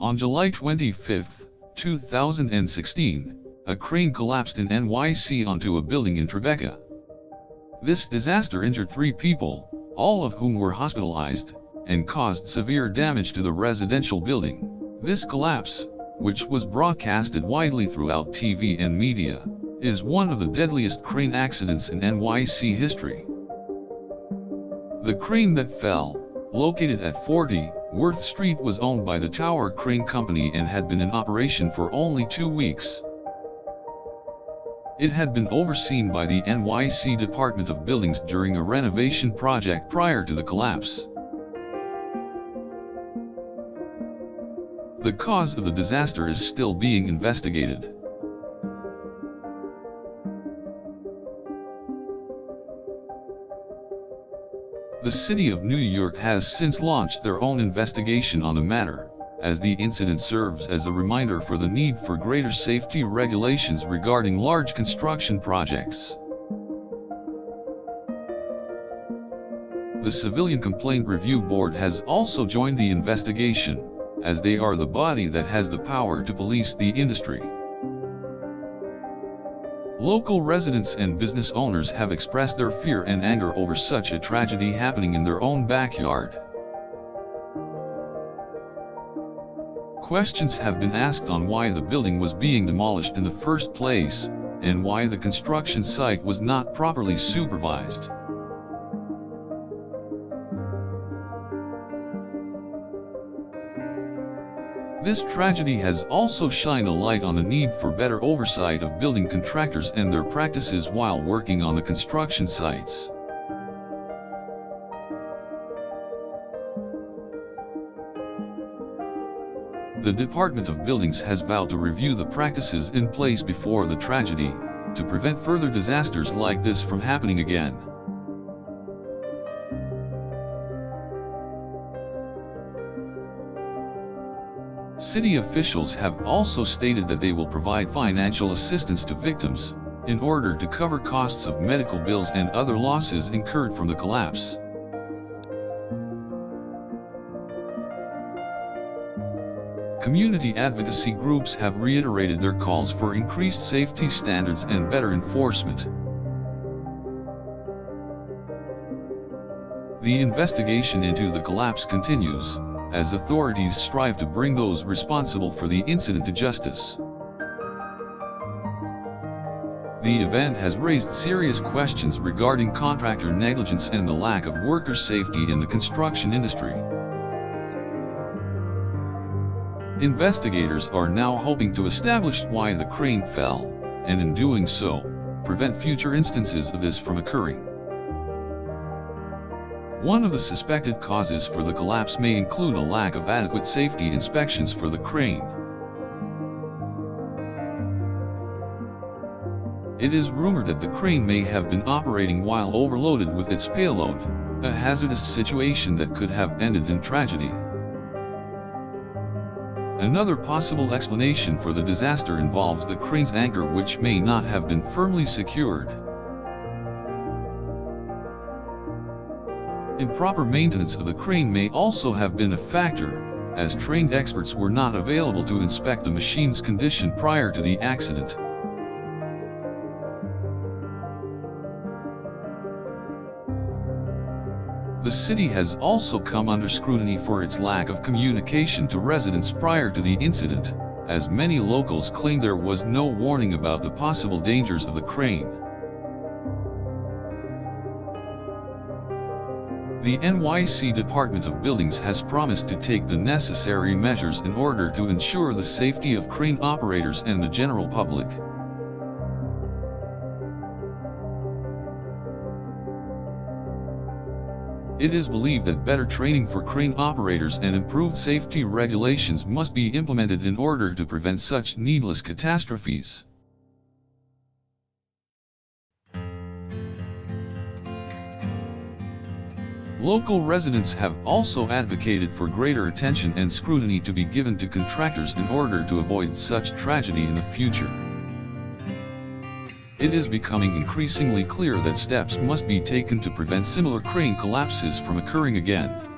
On July 25, 2016, a crane collapsed in NYC onto a building in Tribeca. This disaster injured 3 people, all of whom were hospitalized, and caused severe damage to the residential building. This collapse, which was broadcasted widely throughout TV and media, is one of the deadliest crane accidents in NYC history. The crane that fell, located at 40 Worth Street, was owned by the Tower Crane Company and had been in operation for only 2 weeks. It had been overseen by the NYC Department of Buildings during a renovation project prior to the collapse. The cause of the disaster is still being investigated. The City of New York has since launched their own investigation on the matter, as the incident serves as a reminder for the need for greater safety regulations regarding large construction projects. The Civilian Complaint Review Board has also joined the investigation, as they are the body that has the power to police the industry. Local residents and business owners have expressed their fear and anger over such a tragedy happening in their own backyard. Questions have been asked on why the building was being demolished in the first place, and why the construction site was not properly supervised. This tragedy has also shined a light on the need for better oversight of building contractors and their practices while working on the construction sites. The Department of Buildings has vowed to review the practices in place before the tragedy, to prevent further disasters like this from happening again. City officials have also stated that they will provide financial assistance to victims, in order to cover costs of medical bills and other losses incurred from the collapse. Community advocacy groups have reiterated their calls for increased safety standards and better enforcement. The investigation into the collapse continues, as authorities strive to bring those responsible for the incident to justice. The event has raised serious questions regarding contractor negligence and the lack of worker safety in the construction industry. Investigators are now hoping to establish why the crane fell, and in doing so, prevent future instances of this from occurring. One of the suspected causes for the collapse may include a lack of adequate safety inspections for the crane. It is rumored that the crane may have been operating while overloaded with its payload, a hazardous situation that could have ended in tragedy. Another possible explanation for the disaster involves the crane's anchor, which may not have been firmly secured. Improper maintenance of the crane may also have been a factor, as trained experts were not available to inspect the machine's condition prior to the accident. The city has also come under scrutiny for its lack of communication to residents prior to the incident, as many locals claim there was no warning about the possible dangers of the crane. The NYC Department of Buildings has promised to take the necessary measures in order to ensure the safety of crane operators and the general public. It is believed that better training for crane operators and improved safety regulations must be implemented in order to prevent such needless catastrophes. Local residents have also advocated for greater attention and scrutiny to be given to contractors in order to avoid such tragedy in the future. It is becoming increasingly clear that steps must be taken to prevent similar crane collapses from occurring again.